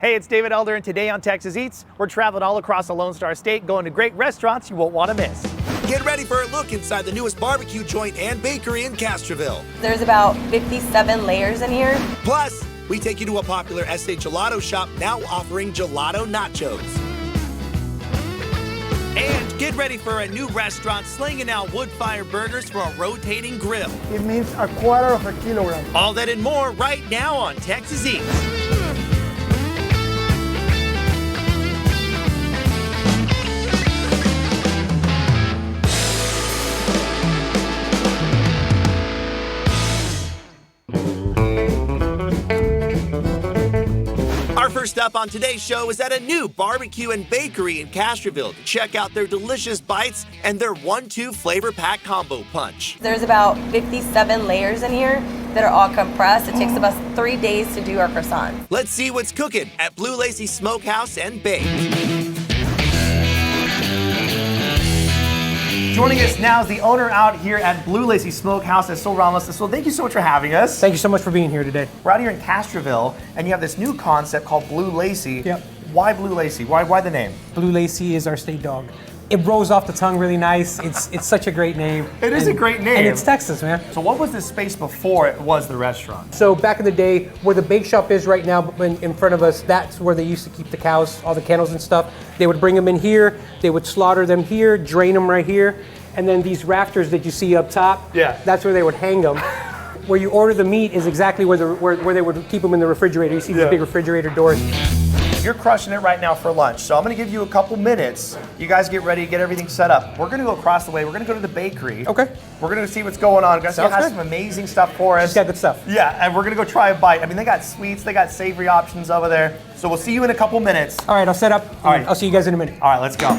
Hey, it's David Elder, and today on Texas Eats, we're traveling all across the Lone Star State, going to great restaurants you won't want to miss. Get ready for a look inside the newest barbecue joint and bakery in Castroville. There's about 57 layers in here. Plus, we take you to a popular SA Gelato shop now offering Gelato Nachos. And get ready for a new restaurant slinging out wood-fire burgers from a rotating grill. It means a quarter of a kilogram. All that and more right now on Texas Eats. Our first up on today's show is at a new barbecue and bakery in Castroville to check out their delicious bites and their 1-2 flavor pack combo punch. There's about 57 layers in here that are all compressed. It takes about 3 days to do our croissants. Let's see what's cooking at Blue Lacy Smokehouse and Bake. Joining us now is the owner out here at Blue Lacy Smokehouse, Esol Ramos. Esol, thank you so much for having us. Thank you so much for being here today. We're out here in Castroville, and you have this new concept called Blue Lacy. Yep. Why Blue Lacy? Why the name? Blue Lacy is our state dog. It rolls off the tongue really nice. It's such a great name. It is a great name. And it's Texas, man. So what was this space before it was the restaurant? So back in the day, where the bake shop is right now in front of us, that's where they used to keep the cows, all the kennels and stuff. They would bring them in here, they would slaughter them here, drain them right here, and then these rafters that you see up top, that's where they would hang them. Where you order the meat is exactly where they would keep them in the refrigerator. You see these big refrigerator doors. You're crushing it right now for lunch, so I'm gonna give you a couple minutes. You guys get ready, get everything set up. We're gonna go across the way. We're gonna go to the bakery. Okay. We're gonna see what's going on. Guys, Sounds has good. some amazing stuff for us. She's got good stuff. Yeah, and we're gonna go try a bite. I mean, they got sweets, they got savory options over there. So we'll see you in a couple minutes. All right, I'll set up. All right. I'll see you guys in a minute. All right, let's go.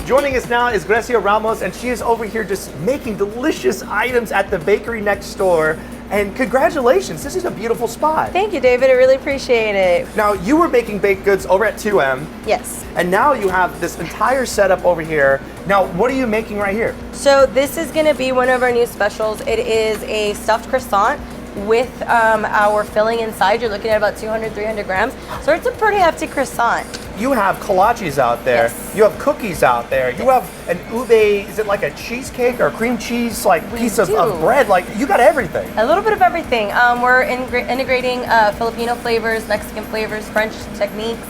Joining us now is Grecia Ramos, and she is over here just making delicious items at the bakery next door. And congratulations, this is a beautiful spot. Thank you, David. I really appreciate it. Now, you were making baked goods over at 2M, Yes. and now you have this entire setup over here. Now, what are you making right here? So this is going to be one of our new specials. It is a stuffed croissant with our filling inside. You're looking at about 200, 300 grams. So it's a pretty hefty croissant. You have kolaches out there. Yes. You have cookies out there. You have an ube, is it like a cheesecake or a cream cheese piece of bread? Like, you got everything. A little bit of everything. We're integrating Filipino flavors, Mexican flavors, French techniques.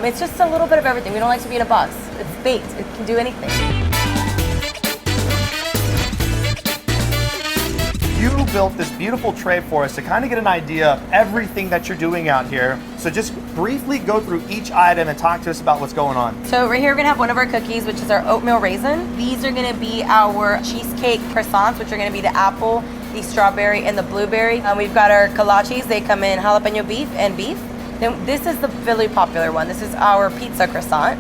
It's just a little bit of everything. We don't like to be in a box. It's baked. It can do anything. You built this beautiful tray for us to kind of get an idea of everything that you're doing out here. So just briefly go through each item and talk to us about what's going on. So right here we're gonna have one of our cookies, which is our oatmeal raisin. These are gonna be our cheesecake croissants, which are gonna be the apple, the strawberry, and the blueberry. We've got our kolaches. They come in jalapeno beef and beef. Then this is the really popular one. This is our pizza croissant.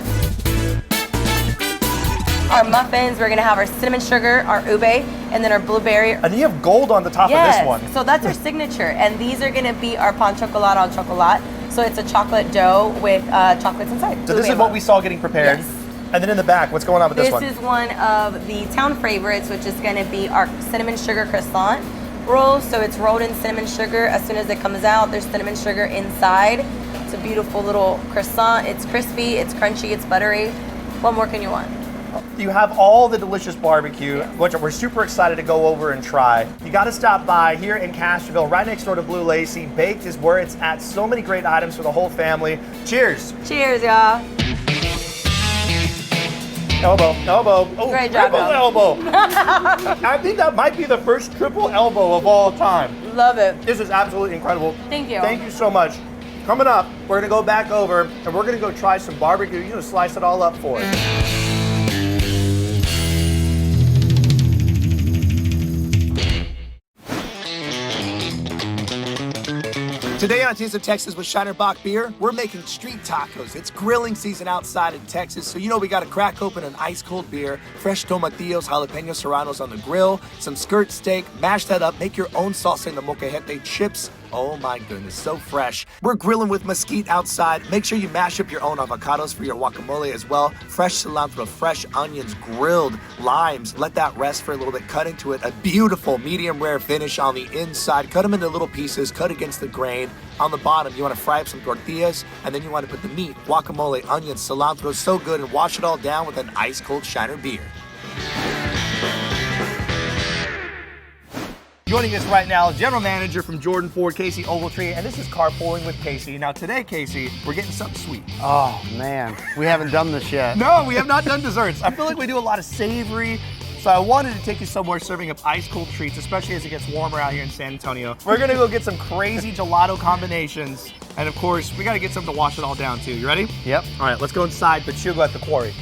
Our muffins, we're gonna have our cinnamon sugar, our ube, and then our blueberry. And you have gold on the top of this one. So that's our signature. And these are gonna be our pan chocolate al chocolate. So it's a chocolate dough with chocolates inside. So this is what we saw getting prepared. Yes. And then in the back, what's going on with this one? This is one of the town favorites, which is gonna be our cinnamon sugar croissant roll. So it's rolled in cinnamon sugar. As soon as it comes out, there's cinnamon sugar inside. It's a beautiful little croissant. It's crispy, it's crunchy, it's buttery. What more can you want? You have all the delicious barbecue, which we're super excited to go over and try. You got to stop by here in Castroville, right next door to Blue Lacy. Baked is where it's at. So many great items for the whole family. Cheers. Cheers, y'all. Elbow, elbow. Oh, Great job, triple elbow. I think that might be the first triple elbow of all time. Love it. This is absolutely incredible. Thank you. Thank you so much. Coming up, we're going to go back over and we're going to go try some barbecue. You're going to slice it all up for us. Today on Taste of Texas with Shiner Bock Beer, we're making street tacos. It's grilling season outside in Texas, so you know we gotta crack open an ice-cold beer, fresh tomatillos, jalapenos serranos on the grill, some skirt steak, mash that up, make your own salsa in the molcajete, chips, Oh my goodness, so fresh. We're grilling with mesquite outside. Make sure you mash up your own avocados for your guacamole as well. Fresh cilantro, fresh onions, grilled limes. Let that rest for a little bit. Cut into it. A beautiful medium rare finish on the inside. Cut them into little pieces. Cut against the grain. On the bottom, you want to fry up some tortillas, and then you want to put the meat, guacamole, onions, cilantro, so good, and wash it all down with an ice-cold Shiner beer. Joining us right now, General Manager from Jordan Ford, Casey Ogletree, and this is Carpooling with Casey. Now today, Casey, we're getting something sweet. Oh man, we haven't done this yet. No, we have not done desserts. I feel like we do a lot of savory, so I wanted to take you somewhere serving up ice-cold treats, especially as it gets warmer out here in San Antonio. We're gonna go get some crazy gelato combinations, and of course, we gotta get something to wash it all down too. You ready? Yep. All right, let's go inside, but she'll go at the quarry.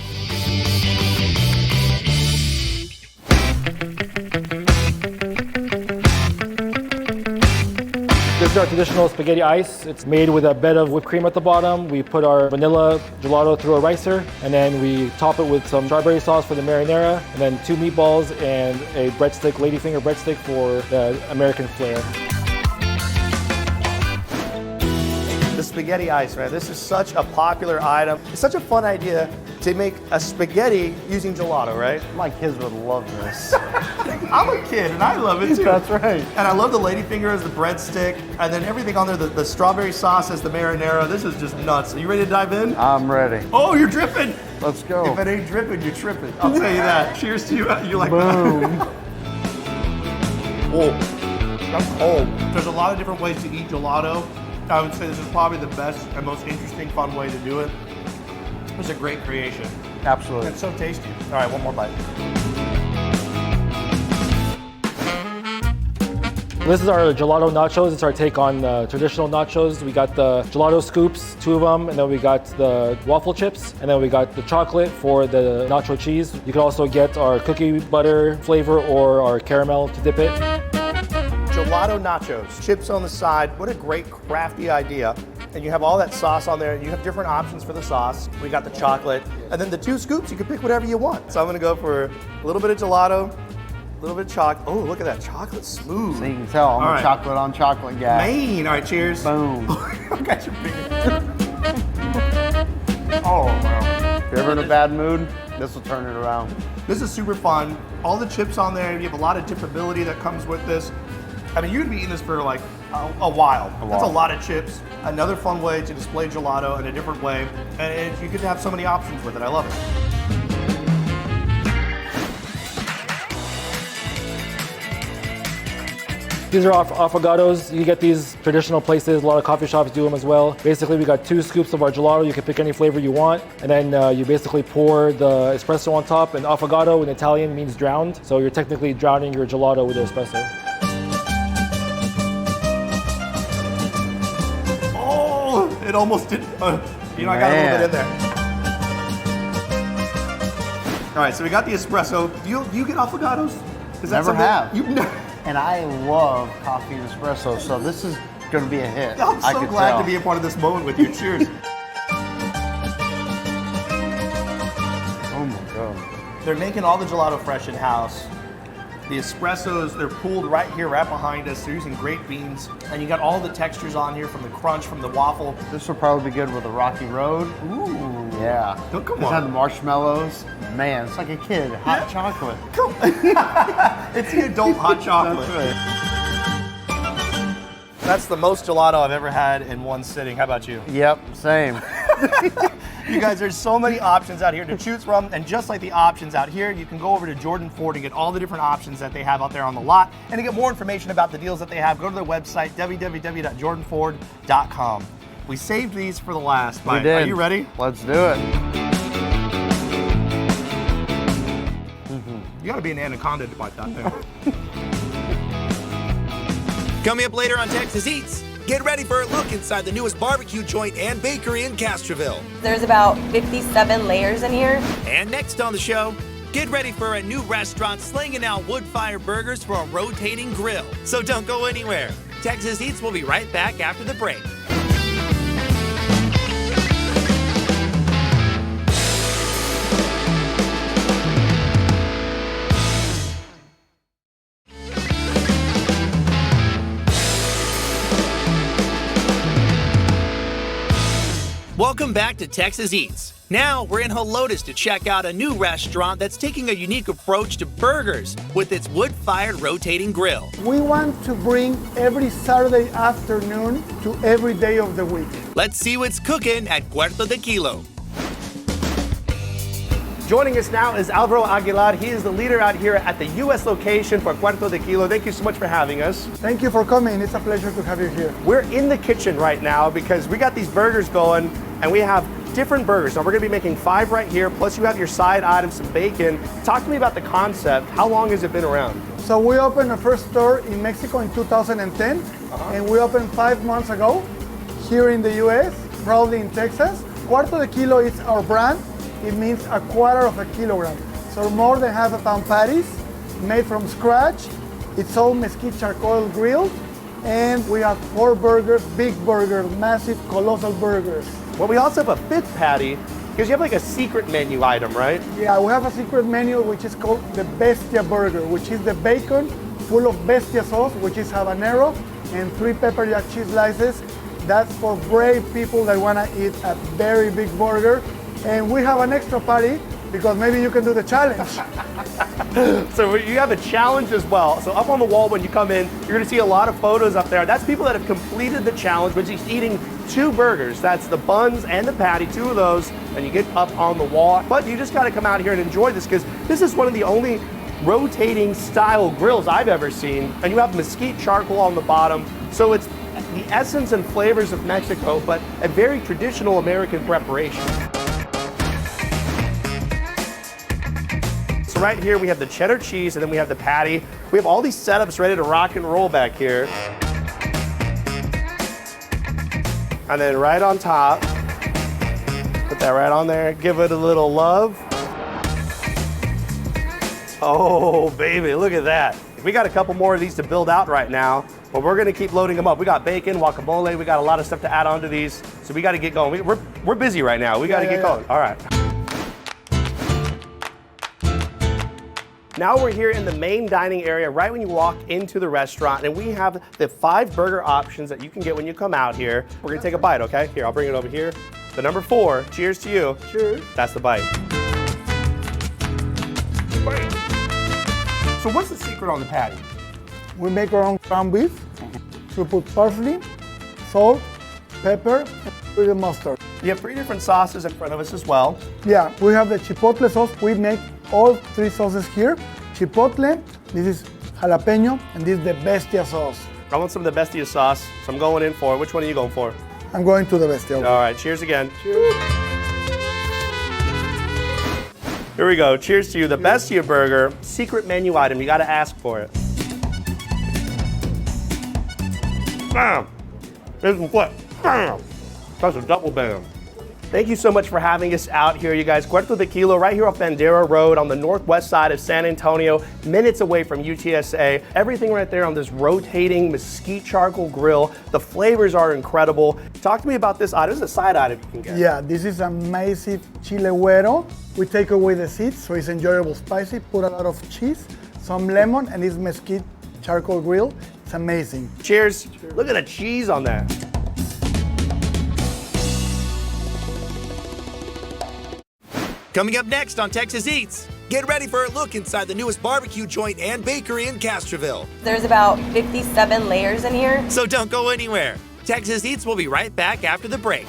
This is our traditional spaghetti ice. It's made with a bed of whipped cream at the bottom. We put our vanilla gelato through a ricer, and then we top it with some strawberry sauce for the marinara, and then 2 meatballs and a breadstick, ladyfinger breadstick for the American flair. The spaghetti ice, man. This is such a popular item. It's such a fun idea to make a spaghetti using gelato, right? My kids would love this. I'm a kid and I love it too. That's right. And I love the ladyfinger as the breadstick, and then everything on there, the strawberry sauce as the marinara. This is just nuts. Are you ready to dive in? I'm ready. Oh, you're dripping. Let's go. If it ain't dripping, you're tripping. I'll tell you that. Cheers to you. You like Boom. that? Oh, that's cold. There's a lot of different ways to eat gelato. I would say this is probably the best and most interesting, fun way to do it. It's a great creation. Absolutely. It's so tasty. All right, one more bite. This is our gelato nachos. It's our take on traditional nachos. We got the gelato scoops, 2 of them, and then we got the waffle chips, and then we got the chocolate for the nacho cheese. You can also get our cookie butter flavor or our caramel to dip it. Gelato nachos, chips on the side. What a great crafty idea. And you have all that sauce on there. You have different options for the sauce. We got the chocolate. And then the 2 scoops, you can pick whatever you want. So I'm gonna go for a little bit of gelato, a little bit of chocolate. Oh, look at that, chocolate smooth. So you can tell I'm All a right. chocolate on chocolate guy. Maine, all right, cheers. Boom. I got your finger. Oh, wow. If you're ever in a bad mood, this will turn it around. This is super fun. All the chips on there, you have a lot of dippability that comes with this. I mean, you'd be eating this for like a while. That's a lot of chips. Another fun way to display gelato in a different way. And you could have so many options with it. I love it. These are affogatos. You get these traditional places. A lot of coffee shops do them as well. Basically, we got 2 scoops of our gelato. You can pick any flavor you want. And then you basically pour the espresso on top. And affogato in Italian means drowned. So you're technically drowning your gelato with the espresso. It almost did. I got a little bit in there. All right, so we got the espresso. Do you get affogatos? Is that Never have. You've never. And I love coffee and espresso, so this is going to be a hit. I'm I so could glad tell. to be a part of this moment with you. Cheers. Oh my God. They're making all the gelato fresh in house. The espressos, they're pooled right here, right behind us. They're using great beans. And you got all the textures on here from the crunch, from the waffle. This will probably be good with a rocky road. Ooh. Yeah. Oh, come It's on. had the marshmallows. Man, it's like a kid. Hot chocolate. Come It's the adult hot chocolate. That's right. That's the most gelato I've ever had in one sitting. How about you? Yep, same. You guys, there's so many options out here to choose from, and just like the options out here, you can go over to Jordan Ford and get all the different options that they have out there on the lot. And to get more information about the deals that they have, go to their website, www.jordanford.com. We saved these for the last bite. We did. Are you ready? Let's do it. You gotta be an anaconda to bite that thing. Coming up later on Texas Eats, get ready for a look inside the newest barbecue joint and bakery in Castroville. There's about 57 layers in here. And next on the show, get ready for a new restaurant slinging out wood-fired burgers for a rotating grill. So don't go anywhere. Texas Eats will be right back after the break. Welcome back to Texas Eats. Now we're in Helotes to check out a new restaurant that's taking a unique approach to burgers with its wood-fired rotating grill. We want to bring every Saturday afternoon to every day of the week. Let's see what's cooking at Cuarto de Kilo. Joining us now is Alvaro Aguilar. He is the leader out here at the U.S. location for Cuarto de Kilo. Thank you so much for having us. Thank you for coming. It's a pleasure to have you here. We're in the kitchen right now because we got these burgers going and we have different burgers. Now we're gonna be making 5 right here, plus you have your side items, some bacon. Talk to me about the concept. How long has it been around? So we opened our first store in Mexico in 2010, and we opened 5 months ago here in the U.S., probably in Texas. Cuarto de Kilo is our brand. It means a quarter of a kilogram. So more than half a pound patties made from scratch. It's all mesquite charcoal grilled. And we have 4 burgers, big burgers, massive, colossal burgers. Well, we also have a 5th patty because you have like a secret menu item, right? Yeah, we have a secret menu which is called the Bestia Burger, which is the bacon full of Bestia sauce, which is habanero, and 3 pepper jack cheese slices. That's for brave people that want to eat a very big burger. And we have an extra patty because maybe you can do the challenge. So you have a challenge as well. So up on the wall when you come in, you're gonna see a lot of photos up there. That's people that have completed the challenge, which is eating 2 burgers. That's the buns and the patty, 2 of those, and you get up on the wall. But you just gotta come out here and enjoy this because this is one of the only rotating style grills I've ever seen. And you have mesquite charcoal on the bottom. So it's the essence and flavors of Mexico, but a very traditional American preparation. So right here we have the cheddar cheese and then we have the patty. We have all these setups ready to rock and roll back here. And then right on top, put that right on there, give it a little love. Oh baby, look at that. We got a couple more of these to build out right now, but we're gonna keep loading them up. We got bacon, guacamole, we got a lot of stuff to add on to these, so we gotta get going. We're busy right now, we gotta get going. All right. Now we're here in the main dining area right when you walk into the restaurant, and we have the 5 burger options that you can get when you come out here. We're gonna take a bite, okay? Here, I'll bring it over here. The number 4, cheers to you. Cheers. That's the bite. So what's the secret on the patty? We make our own ground beef. We put parsley, salt, pepper, and little mustard. You have 3 different sauces in front of us as well. Yeah, we have the chipotle sauce. We make all 3 sauces here. Chipotle, this is jalapeno, and this is the Bestia sauce. I want some of the Bestia sauce, so I'm going in for it. Which one are you going for? I'm going to the Bestia. All right, cheers again. Cheers. Here we go, cheers to you. The Bestia burger, secret menu item, you gotta ask for it. Bam! Here's the flip. Bam! That's a double bam. Thank you so much for having us out here, you guys. Cuarto de Kilo, right here off Bandera Road on the northwest side of San Antonio, minutes away from UTSA. Everything right there on this rotating mesquite charcoal grill. The flavors are incredible. Talk to me about this item. This is a side item you can get. Yeah, this is a massive chile güero. We take away the seeds, so it's enjoyable spicy. Put a lot of cheese, some lemon, and this mesquite charcoal grill. It's amazing. Cheers. Look at the cheese on that. Coming up next on Texas Eats, get ready for a look inside the newest barbecue joint and bakery in Castroville. There's about 57 layers in here. So don't go anywhere. Texas Eats will be right back after the break.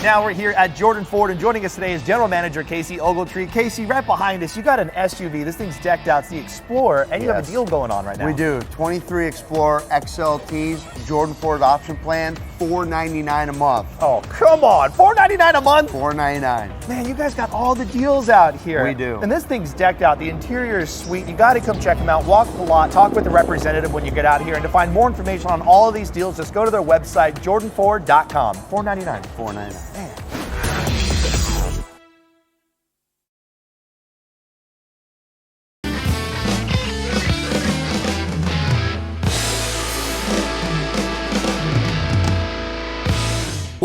Now we're here at Jordan Ford, and joining us today is General Manager Casey Ogletree. Casey, right behind us, you got an SUV. This thing's decked out. It's the Explorer, and you have a deal going on right now. We do. 23 Explorer XLTs, Jordan Ford option plan, $499 a month. Oh, come on. $499 a month? $499. Man, you guys got all the deals out here. We do. And this thing's decked out. The interior is sweet. You got to come check them out. Walk the lot. Talk with the representative when you get out here. And to find more information on all of these deals, just go to their website, jordanford.com. $499. $499. Man.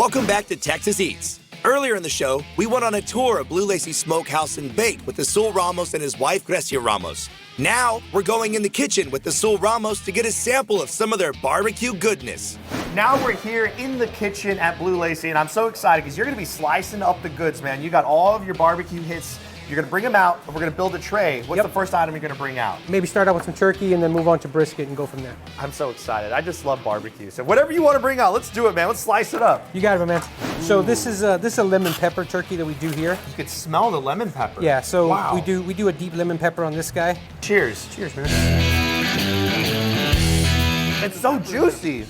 Welcome back to Texas Eats. Earlier in the show, we went on a tour of Blue Lacy Smokehouse and Bake with Azul Ramos and his wife, Grecia Ramos. Now, we're going in the kitchen with Azul Ramos to get a sample of some of their barbecue goodness. Now we're here in the kitchen at Blue Lacy, and I'm so excited because you're gonna be slicing up the goods, man. You got all of your barbecue hits. You're gonna bring them out, and we're gonna build a tray. What's the first item you're gonna bring out? Maybe start out with some turkey and then move on to brisket and go from there. I'm so excited. I just love barbecue. So whatever you want to bring out, let's do it, man. Let's slice it up. You got it, my man. So this is a lemon pepper turkey that we do here. You can smell the lemon pepper. Yeah, so wow. we do a deep lemon pepper on this guy. Cheers. Cheers, man. It's so juicy.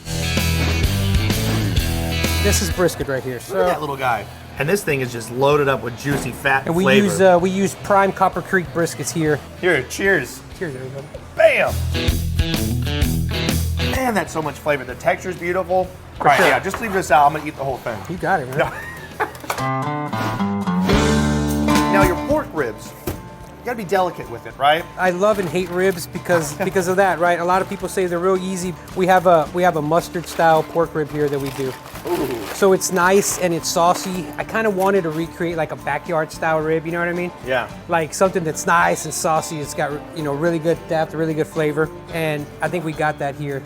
This is brisket right here. So Look at that little guy. And this thing is just loaded up with juicy fat and we flavor. use prime Copper Creek briskets here. Here, cheers. Cheers, everybody. Bam! Man, that's so much flavor. The texture's beautiful. All right, sure. yeah, just leave this out. I'm gonna eat the whole thing. You got it, man. Now your pork ribs, you gotta be delicate with it, right? I love and hate ribs because of that, right? A lot of people say they're real easy. We have a mustard style pork rib here that we do. Ooh. So it's nice and it's saucy. I kind of wanted to recreate like a backyard style rib, you know what I mean? Yeah. Like something that's nice and saucy. It's got, you know, really good depth, really good flavor. And I think we got that here. 2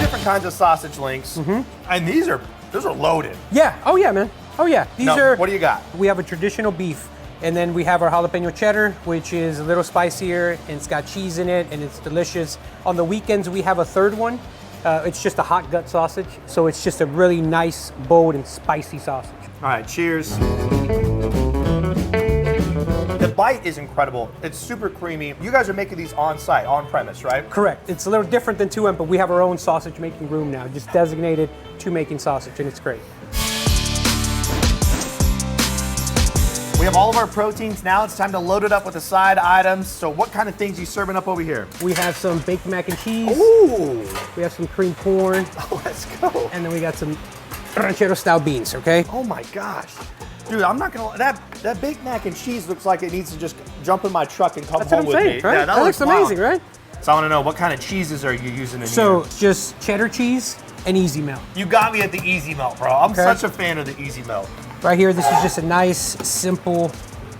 different kinds of sausage links. And those are loaded. Yeah, oh yeah, man. Oh yeah, these Now, are, what do you got? We have a traditional beef. And then we have our jalapeno cheddar, which is a little spicier, and it's got cheese in it, and it's delicious. On the weekends, we have a third one. It's just a hot gut sausage, so it's just a really nice, bold, and spicy sausage. All right, cheers. The bite is incredible. It's super creamy. You guys are making these on site, on premise, right? Correct. It's a little different than 2M, but we have our own sausage making room now, just designated to making sausage, and it's great. We have all of our proteins. Now it's time to load it up with the side items. So what kind of things are you serving up over here? We have some baked mac and cheese. Ooh. We have some cream corn. Oh, let's go. And then we got some ranchero style beans, okay? Oh my gosh. Dude, I'm not gonna, that baked mac and cheese looks like it needs to just jump in my truck and come That's home what I'm with saying, me. right? Yeah, that looks amazing, right? So I wanna know, what kind of cheeses are you using in So here? just cheddar cheese and easy melt. You got me at the easy melt, bro. I'm Okay. such a fan of the easy melt. Right here, this is just a nice, simple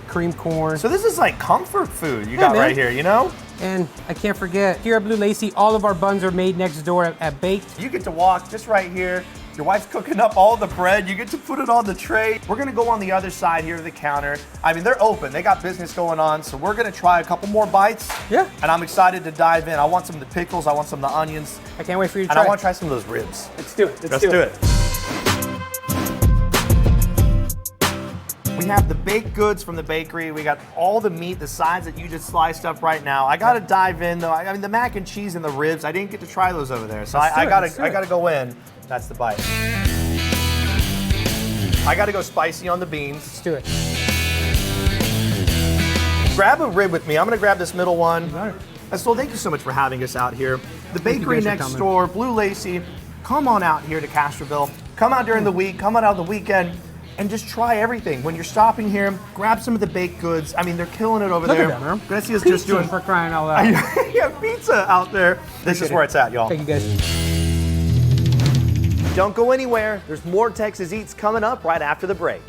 cream corn. So this is like comfort food you got man. right here, you know? And I can't forget, here at Blue Lacy, all of our buns are made next door at Baked. You get to walk just right here. Your wife's cooking up all the bread. You get to put it on the tray. We're gonna go on the other side here to the counter. I mean, they're open. They got business going on. So we're gonna try a couple more bites. Yeah. And I'm excited to dive in. I want some of the pickles. I want some of the onions. I can't wait for you to And try. I want to try some of those ribs. Let's do it. Let's do it. We have the baked goods from the bakery. We got all the meat, the sides that you just sliced up right now. I gotta dive in though. I mean, the mac and cheese and the ribs, I didn't get to try those over there. So I gotta go in. That's the bite. I gotta go spicy on the beans. Let's do it. Grab a rib with me. I'm gonna grab this middle one. Got it. So thank you so much for having us out here. The Thank you bakery guys for next coming. door, Blue Lacy. Come on out here to Castroville. Come out during the week. Come out on the weekend. And just try everything. When you're stopping here, grab some of the baked goods. I mean, they're killing it over Look there. at that, man. Grecia's Pizza just doing for crying out loud. yeah, pizza out there. This is where it's at, y'all. Thank you guys. Don't go anywhere. There's more Texas Eats coming up right after the break.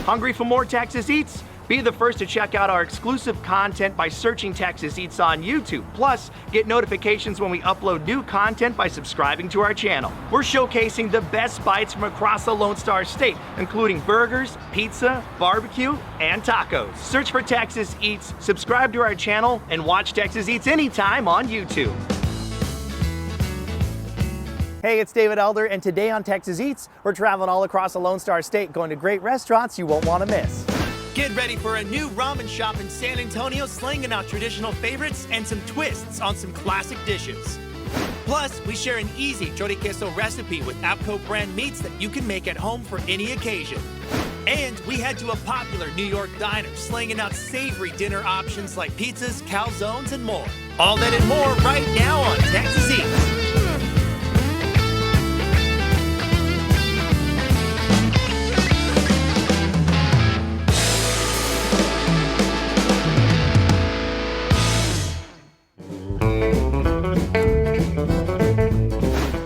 Hungry for more Texas Eats? Be the first to check out our exclusive content by searching Texas Eats on YouTube. Plus, get notifications when we upload new content by subscribing to our channel. We're showcasing the best bites from across the Lone Star State, including burgers, pizza, barbecue, and tacos. Search for Texas Eats, subscribe to our channel, and watch Texas Eats anytime on YouTube. Hey, it's David Elder, and today on Texas Eats, we're traveling all across the Lone Star State, going to great restaurants you won't want to miss. Get ready for a new ramen shop in San Antonio, slinging out traditional favorites and some twists on some classic dishes. Plus, we share an easy chori queso recipe with Apco brand meats that you can make at home for any occasion. And we head to a popular New York diner, slinging out savory dinner options like pizzas, calzones, and more. All that and more right now on Texas Eats.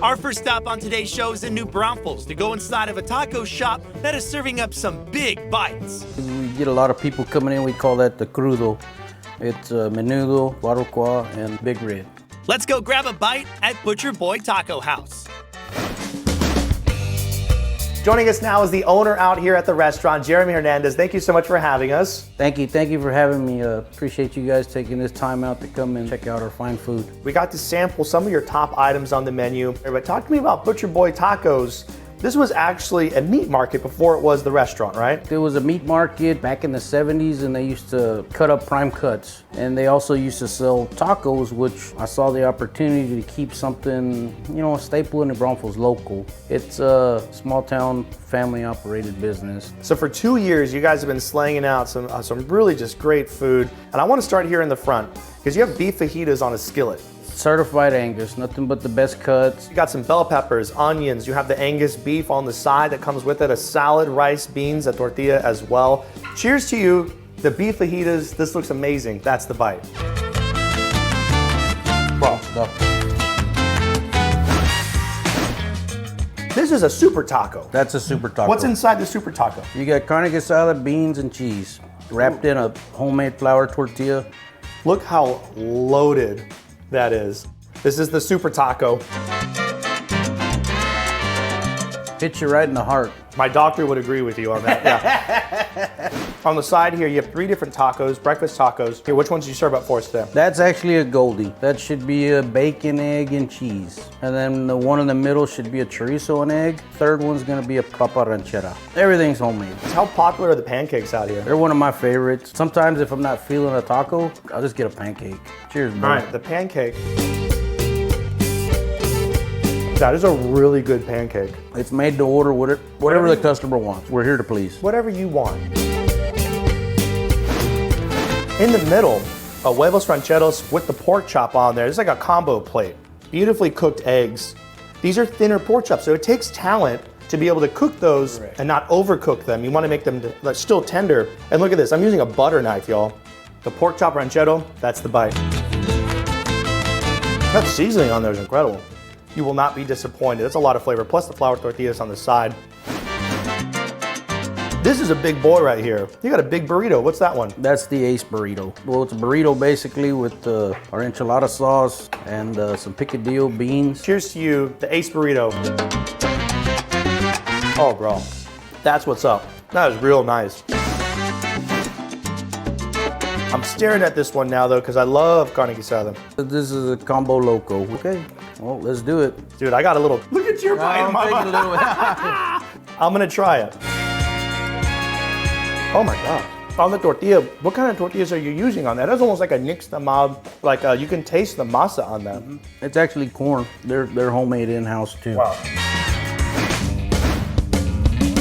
Our first stop on today's show is in New Braunfels to go inside of a taco shop that is serving up some big bites. We get a lot of people coming in, we call that the crudo. It's menudo, barbacoa, and big red. Let's go grab a bite at Butcher Boy Taco House. Joining us now is the owner out here at the restaurant, Jeremy Hernandez. Thank you so much for having us. Thank you for having me. Appreciate you guys taking this time out to come and check out our fine food. We got to sample some of your top items on the menu, but talk to me about Butcher Boy Tacos. This was actually a meat market before it was the restaurant, right? There was a meat market back in the 70s and they used to cut up prime cuts. And they also used to sell tacos, which I saw the opportunity to keep something, a staple in New Braunfels local. It's a small town, family operated business. So for 2 years, you guys have been slanging out some really just great food. And I want to start here in the front because you have beef fajitas on a skillet. Certified Angus, nothing but the best cuts. You got some bell peppers, onions, you have the Angus beef on the side that comes with it, a salad, rice, beans, a tortilla as well. Cheers to you, the beef fajitas. This looks amazing. That's the bite. Bro, this is a super taco. That's a super taco. What's inside the super taco? You got carne asada, beans, and cheese, wrapped in a homemade flour tortilla. Look how loaded that is. This is the super taco. Hits you right in the heart. My doctor would agree with you on that, yeah. On the side here, you have 3 different tacos, breakfast tacos. Here, which ones do you serve up for us today? That's actually a Goldie. That should be a bacon, egg, and cheese. And then the one in the middle should be a chorizo and egg. Third one's gonna be a papa ranchera. Everything's homemade. How popular are the pancakes out here? They're one of my favorites. Sometimes if I'm not feeling a taco, I'll just get a pancake. Cheers, bro. All right, the pancake. That is a really good pancake. It's made to order whatever the customer wants. We're here to please. Whatever you want. In the middle, a huevos rancheros with the pork chop on there. It's like a combo plate. Beautifully cooked eggs. These are thinner pork chops, so it takes talent to be able to cook those and not overcook them. You want to make them still tender. And look at this, I'm using a butter knife, y'all. The pork chop ranchero, that's the bite. That seasoning on there is incredible. You will not be disappointed. It's a lot of flavor, plus the flour tortillas on the side. This is a big boy right here. You got a big burrito. What's that one? That's the Ace burrito. Well, it's a burrito basically with our enchilada sauce and some picadillo beans. Cheers to you, the Ace burrito. Oh, bro, that's what's up. That is real nice. I'm staring at this one now though, because I love carne asada. This is a combo loco. Okay, well, let's do it. Dude, I got a little, look at your bite, I'm taking a mama. little. I'm gonna try it. Oh my God. On the tortilla, what kind of tortillas are you using on that? That's almost like a nixtamal, like you can taste the masa on that. It's actually corn. They're homemade in-house too. Wow.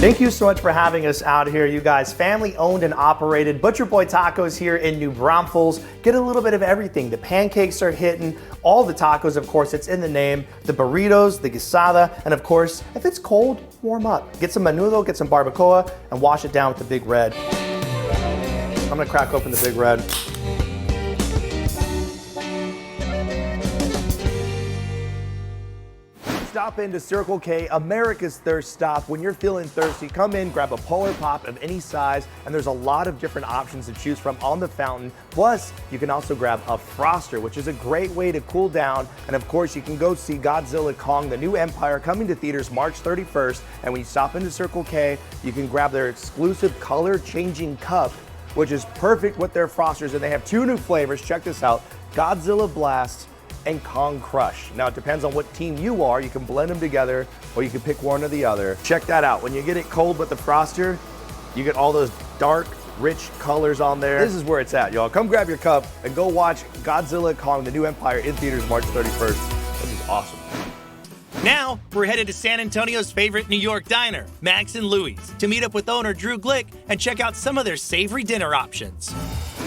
Thank you so much for having us out here, you guys. Family owned and operated. Butcher Boy Tacos here in New Braunfels. Get a little bit of everything. The pancakes are hitting, all the tacos, of course, it's in the name. The burritos, the guisada, and of course, if it's cold, warm up. Get some menudo, get some barbacoa, and wash it down with the Big Red. I'm gonna crack open the Big Red. Stop into Circle K, America's thirst stop. When you're feeling thirsty, come in, grab a Polar Pop of any size, and there's a lot of different options to choose from on the fountain. Plus, you can also grab a Froster, which is a great way to cool down. And of course, you can go see Godzilla Kong, The New Empire, coming to theaters March 31st. And when you stop into Circle K, you can grab their exclusive color-changing cup, which is perfect with their Frosters. And they have 2 new flavors. Check this out, Godzilla Blast and Kong Crush. Now it depends on what team you are. You can blend them together or you can pick one or the other. Check that out. When you get it cold with the Froster, you get all those dark, rich colors on there. This is where it's at, y'all. Come grab your cup and go watch Godzilla Kong, The New Empire in theaters March 31st. This is awesome. Now, we're headed to San Antonio's favorite New York diner, Max and Louie's, to meet up with owner Drew Glick and check out some of their savory dinner options.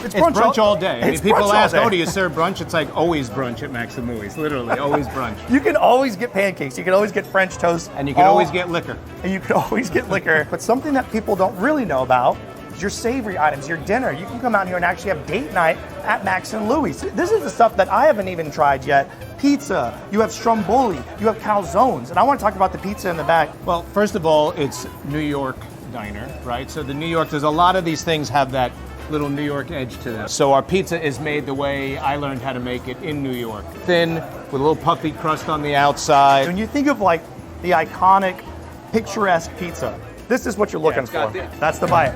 It's brunch all day. I mean, people ask, all day. do you serve brunch? It's like always brunch at Max and Louie's. Literally, always brunch. You can always get pancakes. You can always get French toast. And you can always get liquor. And you can always get liquor. But something that people don't really know about your savory items, your dinner. You can come out here and actually have date night at Max and Louis. This is the stuff that I haven't even tried yet. Pizza, you have stromboli, you have calzones, and I want to talk about the pizza in the back. Well, first of all, it's New York diner, right? So the New York, there's a lot of these things have that little New York edge to them. So our pizza is made the way I learned how to make it in New York. Thin, with a little puffy crust on the outside. When you think of like the iconic, picturesque pizza, this is what you're looking for. That's the bite.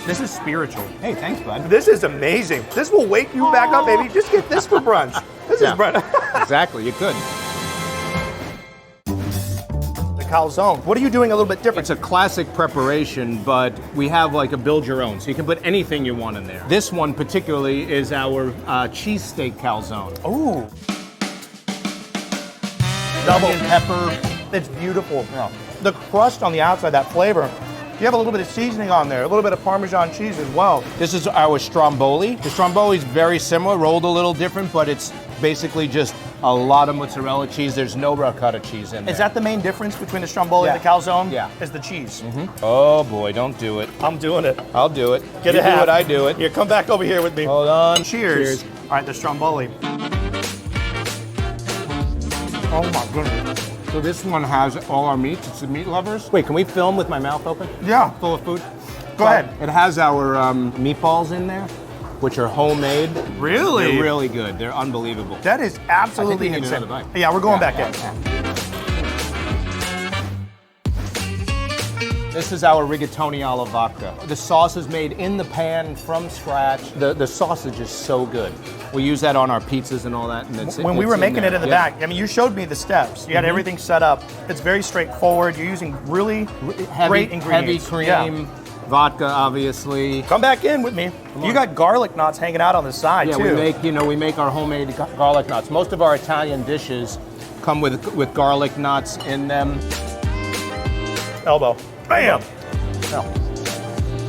This is spiritual. Hey, thanks, bud. This is amazing. This will wake you back up, baby. Just get this for brunch. This is brunch. Exactly, you could. The calzone. What are you doing a little bit different? It's a classic preparation, but we have like a build your own, so you can put anything you want in there. This one particularly is our cheesesteak calzone. Ooh. Double Onion, pepper. It's beautiful. The crust on the outside, that flavor. You have a little bit of seasoning on there, a little bit of Parmesan cheese as well. This is our stromboli. The stromboli is very similar, rolled a little different, but it's basically just a lot of mozzarella cheese. There's no ricotta cheese in there. Is that the main difference between the stromboli and the calzone? Yeah. Is the cheese. Oh boy, don't do it. I'm doing it. I'll do it. Get you it do half. it, I do it. Here, come back over here with me. Hold on. Cheers. All right, the stromboli. Oh my goodness. So this one has all our meats. It's the meat lovers. Wait, can we film with my mouth open? Yeah. Full of food? Go ahead. It has our meatballs in there, which are homemade. Really? They're really good. They're unbelievable. That is absolutely I think we need insane. another bite. Yeah, we're going back in. This is our rigatoni alla vodka. The sauce is made in the pan from scratch. The sausage is so good. We use that on our pizzas and all that. And When we were making it in the back, I mean, you showed me the steps. You had Mhm. everything set up. It's very straightforward. You're using really great ingredients. Heavy cream, vodka, obviously. Come back in with me. You got garlic knots hanging out on the side Yeah, too. we make our homemade garlic knots. Most of our Italian dishes come with garlic knots in them. Elbow. Bam!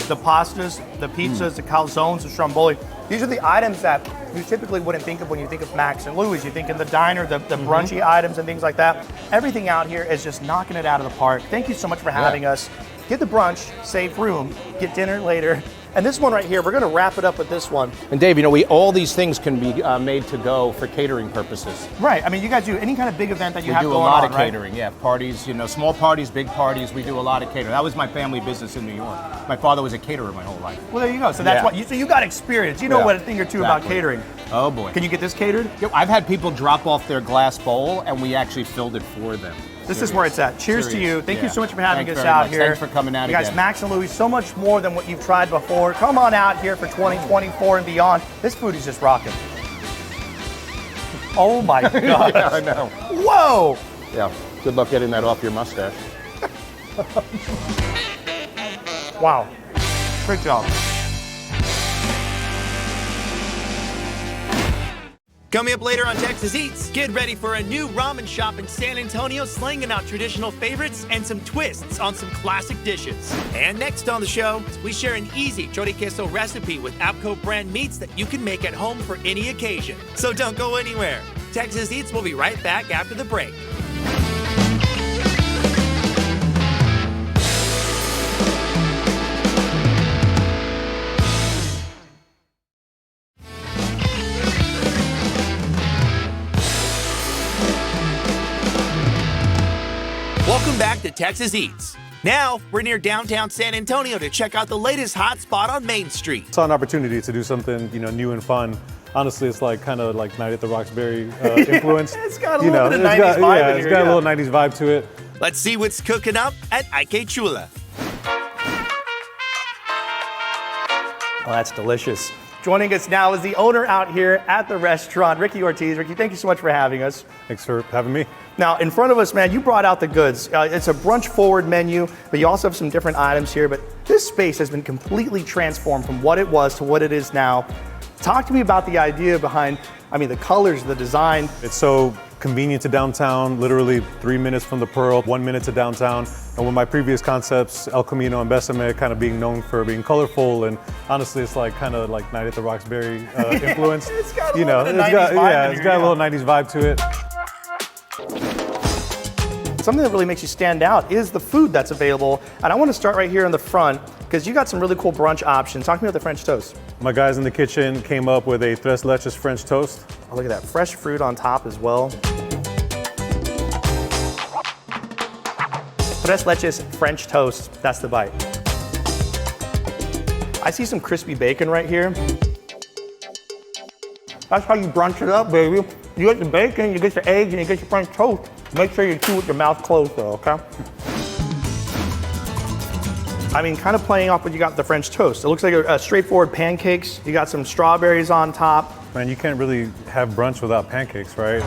The pastas, the pizzas, the calzones, the stromboli. These are the items that you typically wouldn't think of when you think of Max and Louis. You think in the diner, the brunchy items and things like that. Everything out here is just knocking it out of the park. Thank you so much for having us. Get the brunch, save room, get dinner later. And this one right here, we're gonna wrap it up with this one. And Dave, all these things can be made to go for catering purposes. Right, I mean, you guys do any kind of big event that you have We do going a lot on, of catering, yeah. Parties, small parties, big parties. We do a lot of catering. That was my family business in New York. My father was a caterer my whole life. Well, there you go. So that's Yeah. so you got experience. You know what a thing or two about Exactly. catering. Oh boy. Can you get this catered? Yeah, I've had people drop off their glass bowl and we actually filled it for them. This is where it's at. Cheers to you. Thank you so much for having Thanks us very out much. here. Thanks for coming out you guys, again. Max and Louis, so much more than what you've tried before. Come on out here for 2024 and beyond. This food is just rocking. Oh my God. Yeah, I know. Whoa. Yeah. Good luck getting that off your mustache. Wow. Great job. Coming up later on Texas Eats, get ready for a new ramen shop in San Antonio slinging out traditional favorites and some twists on some classic dishes. And next on the show, we share an easy chori queso recipe with Apco brand meats that you can make at home for any occasion. So don't go anywhere. Texas Eats will be right back after the break. Welcome back to Texas Eats. Now, we're near downtown San Antonio to check out the latest hot spot on Main Street. Saw an opportunity to do something, new and fun. Honestly, it's kind of like Night at the Roxbury influence. It's got a little bit of 90s vibe in here. It's got a little 90s vibe to it. Let's see what's cooking up at Ike Chula. Oh, that's delicious. Joining us now is the owner out here at the restaurant, Ricky Ortiz. Ricky, thank you so much for having us. Thanks for having me. Now, in front of us, man, you brought out the goods. It's a brunch-forward menu, but you also have some different items here. But this space has been completely transformed from what it was to what it is now. Talk to me about the idea behind, the colors, the design. It's so convenient to downtown, literally 3 minutes from the Pearl, 1 minute to downtown. And with my previous concepts, El Camino and Besame, kind of being known for being colorful, and honestly, it's kind of like Night at the Roxbury influence. It's got a little bit of 90s vibe in it's here, got a little 90s vibe to it. something that really makes you stand out is the food that's available. And I want to start right here in the front because you got some really cool brunch options. Talk to me about the French toast. My guys in the kitchen came up with a tres leches French toast. Oh, look at that, fresh fruit on top as well. Tres leches French toast, that's the bite. I see some crispy bacon right here. That's how you brunch it up, baby. You get the bacon, you get your eggs, and you get your French toast. Make sure you chew with your mouth closed though, okay? I mean, kind of playing off what you got with the French toast. It looks like a straightforward pancakes. You got some strawberries on top. Man, you can't really have brunch without pancakes, right?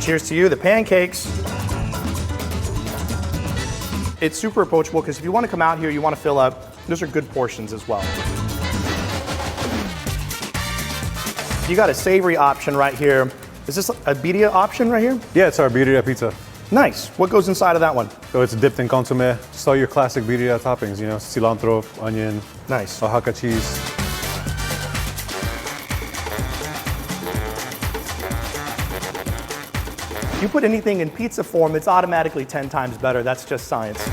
Cheers to you, the pancakes. It's super approachable because if you want to come out here, you want to fill up, those are good portions as well. You got a savory option right here. Is this a birria option right here? Yeah, it's our birria pizza. Nice. What goes inside of that one? So it's dipped in consomme. Just all your classic birria toppings, you know, cilantro, onion, nice, Oaxaca cheese. You put anything in pizza form, it's automatically 10 times better. That's just science.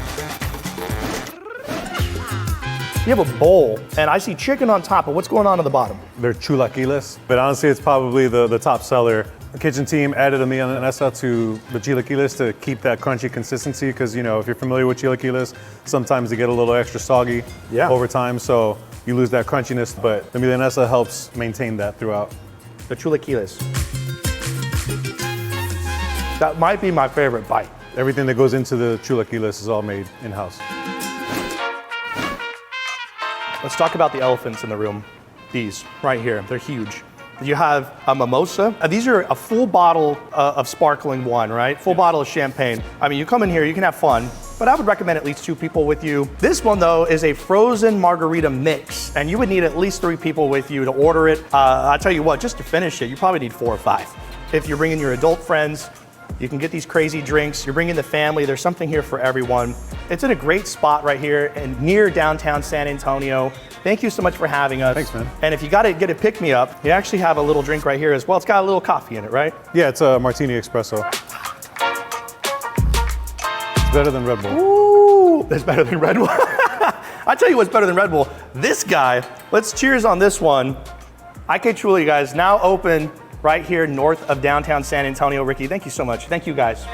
You have a bowl, and I see chicken on top, but what's going on the bottom? They're chilaquiles, but honestly, it's probably the top seller. The kitchen team added a milanesa to the chilaquiles to keep that crunchy consistency, because, you know, if you're familiar with chilaquiles, sometimes they get a little extra soggy over time, so you lose that crunchiness, but the milanesa helps maintain that throughout. The chilaquiles. That might be my favorite bite. Everything that goes into the chilaquiles is all made in-house. Let's talk about the elephants in the room. These, right here, they're huge. You have a mimosa. These are a full bottle of sparkling wine, right? Full bottle of champagne. I mean, you come in here, you can have fun, but I would recommend at least 2 people with you. This one, though, is a frozen margarita mix, and you would need at least 3 people with you to order it. I'll tell you what, just to finish it, you probably need 4 or 5. If you're bringing your adult friends, you can get these crazy drinks. You're bringing the family. There's something here for everyone. It's in a great spot right here and near downtown San Antonio. Thank you so much for having us. Thanks, man. And if you got to get a pick-me-up, you actually have a little drink right here as well. It's got a little coffee in it, right? Yeah, it's a martini espresso. It's better than Red Bull. Ooh, that's better than Red Bull. I tell you what's better than Red Bull. This guy, let's cheers on this one. IK Truly, guys, now open right here north of downtown San Antonio. Ricky, thank you so much. Thank you, guys.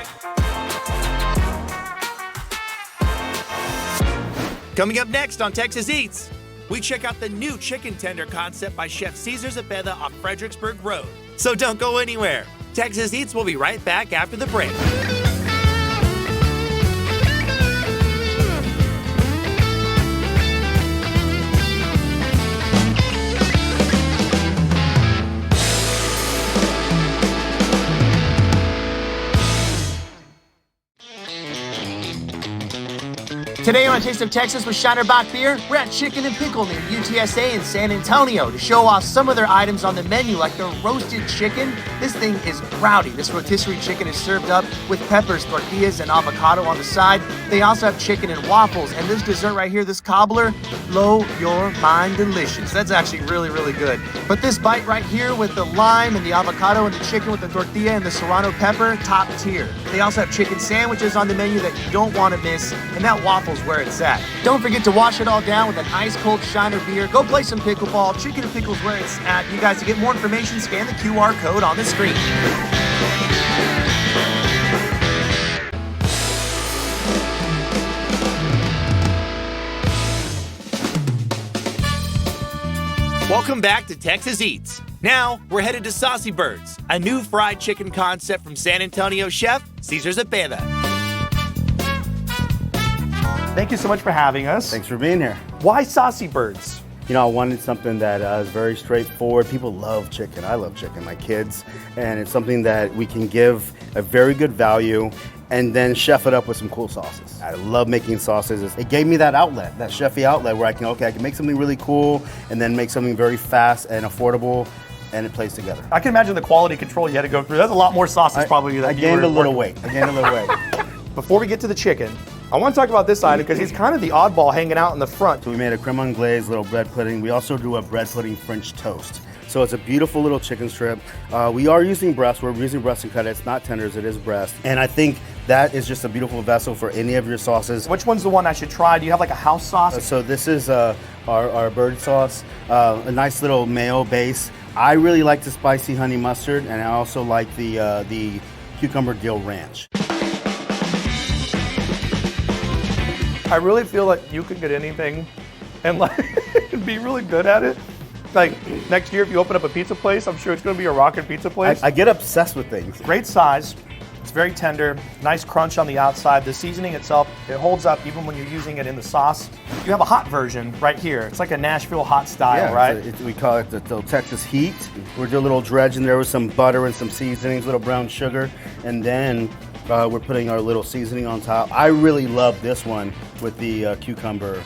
Coming up next on Texas Eats, we check out the new chicken tender concept by Chef Cesar Zepeda on Fredericksburg Road. So don't go anywhere. Texas Eats will be right back after the break. Today on Taste of Texas with Shiner Bach Beer, we're at Chicken and Pickle near UTSA in San Antonio to show off some of their items on the menu, like the roasted chicken. This thing is rowdy. This rotisserie chicken is served up with peppers, tortillas, and avocado on the side. They also have chicken and waffles, and this dessert right here, this cobbler, blow your mind delicious. That's actually really, really good. But this bite right here with the lime and the avocado and the chicken with the tortilla and the serrano pepper, top tier. They also have chicken sandwiches on the menu that you don't want to miss, and that waffle where it's at. Don't forget to wash it all down with an ice cold Shiner beer. Go play some pickleball. Chicken and Pickle's where it's at. You guys, to get more information, scan the QR code on the screen. Welcome back to Texas Eats. Now, we're headed to Saucy Birds, a new fried chicken concept from San Antonio chef Cesar Zepeda. Thank you so much for having us. Thanks for being here. Why Saucy Birds? You know, I wanted something that is very straightforward. People love chicken. I love chicken, my kids. And it's something that we can give a very good value and then chef it up with some cool sauces. I love making sauces. It gave me that outlet, that chefy outlet where I can make something really cool and then make something very fast and affordable, and it plays together. I can imagine the quality control you had to go through. That's a lot more sauces probably than I gained a little weight. Before we get to the chicken, I want to talk about this item because he's kind of the oddball hanging out in the front. So we made a creme anglaise little bread pudding. We also do a bread pudding French toast. So it's a beautiful little chicken strip. We are using breast. We're using breast and cut. It's not tenders, it is breast. And I think That is just a beautiful vessel for any of your sauces. Which one's the one I should try? Do you have like a house sauce? So this is our bird sauce, a nice little mayo base. I really like the spicy honey mustard, and I also like the cucumber dill ranch. I really feel like you could get anything and like be really good at it. Like next year, if you open up a pizza place, I'm sure it's going to be a rockin' pizza place. I get obsessed with things. Great size. It's very tender, nice crunch on the outside. The seasoning itself, it holds up even when you're using it in the sauce. You have a hot version right here. It's like a Nashville hot style, right? We call it the Texas heat. We're doing a little dredge in there with some butter and some seasonings, little brown sugar, and then we're putting our little seasoning on top. I really love this one with the cucumber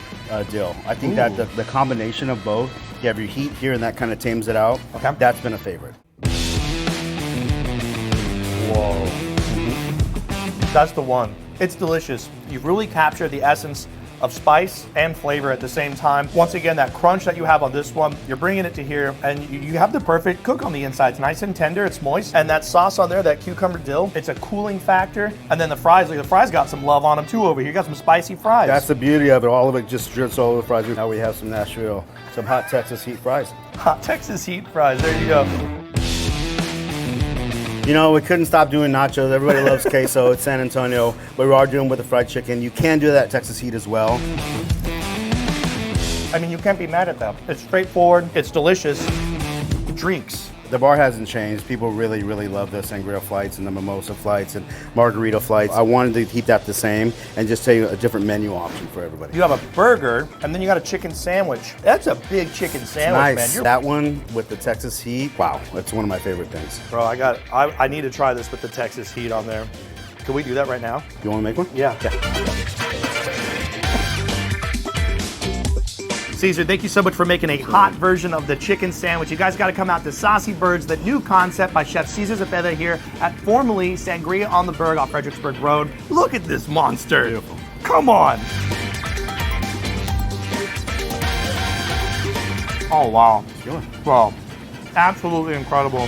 dill. I think that the combination of both, you have your heat here and that kind of tames it out. Okay. That's been a favorite. Whoa. That's the one. It's delicious. You've really captured the essence of spice and flavor at the same time. Once again, that crunch that you have on this one, you're bringing it to here, and you have the perfect cook on the inside. It's nice and tender, it's moist, and that sauce on there, that cucumber dill, it's a cooling factor. And then the fries, the fries got some love on them too over here. You got some spicy fries. That's the beauty of it. All of it just drips all over the fries. Now we have some Nashville, some hot Texas heat fries. Hot Texas heat fries, there you go. You know, we couldn't stop doing nachos. Everybody loves queso. It's San Antonio, but we are doing with the fried chicken. You can do that at Texas heat as well. I mean, you can't be mad at that. It's straightforward, it's delicious. Drinks. The bar hasn't changed. People really, really love the sangria flights and the mimosa flights and margarita flights. I wanted to keep that the same and just tell you a different menu option for everybody. You have a burger, and then you got a chicken sandwich. That's a big chicken sandwich, nice. man. That one with the Texas heat, wow, that's one of my favorite things. Bro, I need to try this with the Texas heat on there. Can we do that right now? You want to make one? Yeah. Caesar, thank you so much for making a hot version of the chicken sandwich. You guys got to come out to Saucy Birds, the new concept by Chef Cesar Zepeda here at formerly Sangria on the Berg off Fredericksburg Road. Look at this monster. Beautiful. Come on. Oh, wow. Wow. Absolutely incredible.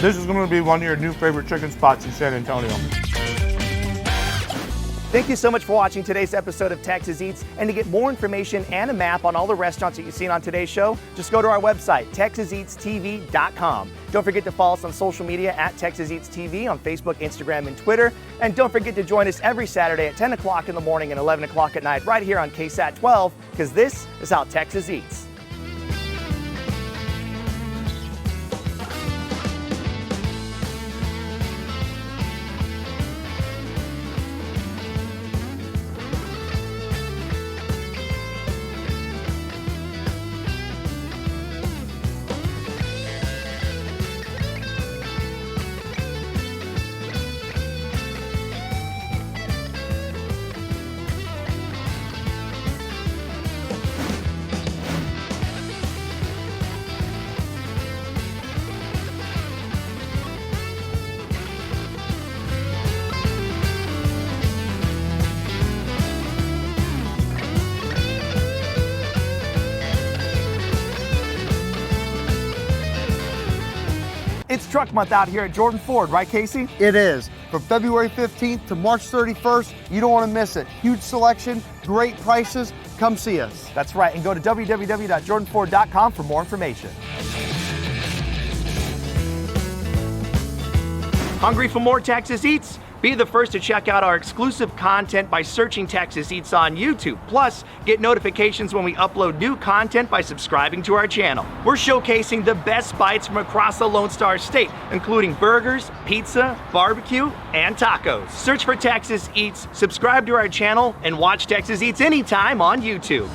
This is going to be one of your new favorite chicken spots in San Antonio. Thank you so much for watching today's episode of Texas Eats. And to get more information and a map on all the restaurants that you've seen on today's show, just go to our website, TexasEatsTV.com. Don't forget to follow us on social media at Texas Eats TV on Facebook, Instagram, and Twitter. And don't forget to join us every Saturday at 10 o'clock in the morning and 11 o'clock at night right here on KSAT 12, because this is how Texas eats. It's Truck Month out here at Jordan Ford, right, Casey? It is. From February 15th to March 31st, you don't want to miss it. Huge selection, great prices. Come see us. That's right, and go to www.jordanford.com for more information. Hungry for more Texas Eats? Be the first to check out our exclusive content by searching Texas Eats on YouTube. Plus, get notifications when we upload new content by subscribing to our channel. We're showcasing the best bites from across the Lone Star State, including burgers, pizza, barbecue, and tacos. Search for Texas Eats, subscribe to our channel, and watch Texas Eats anytime on YouTube.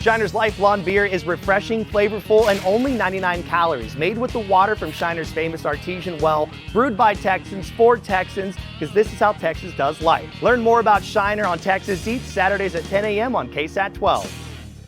Shiner's Life Lawn Beer is refreshing, flavorful, and only 99 calories. Made with the water from Shiner's famous artesian well, brewed by Texans for Texans, because this is how Texas does life. Learn more about Shiner on Texas Eats, Saturdays at 10 a.m. on KSAT 12.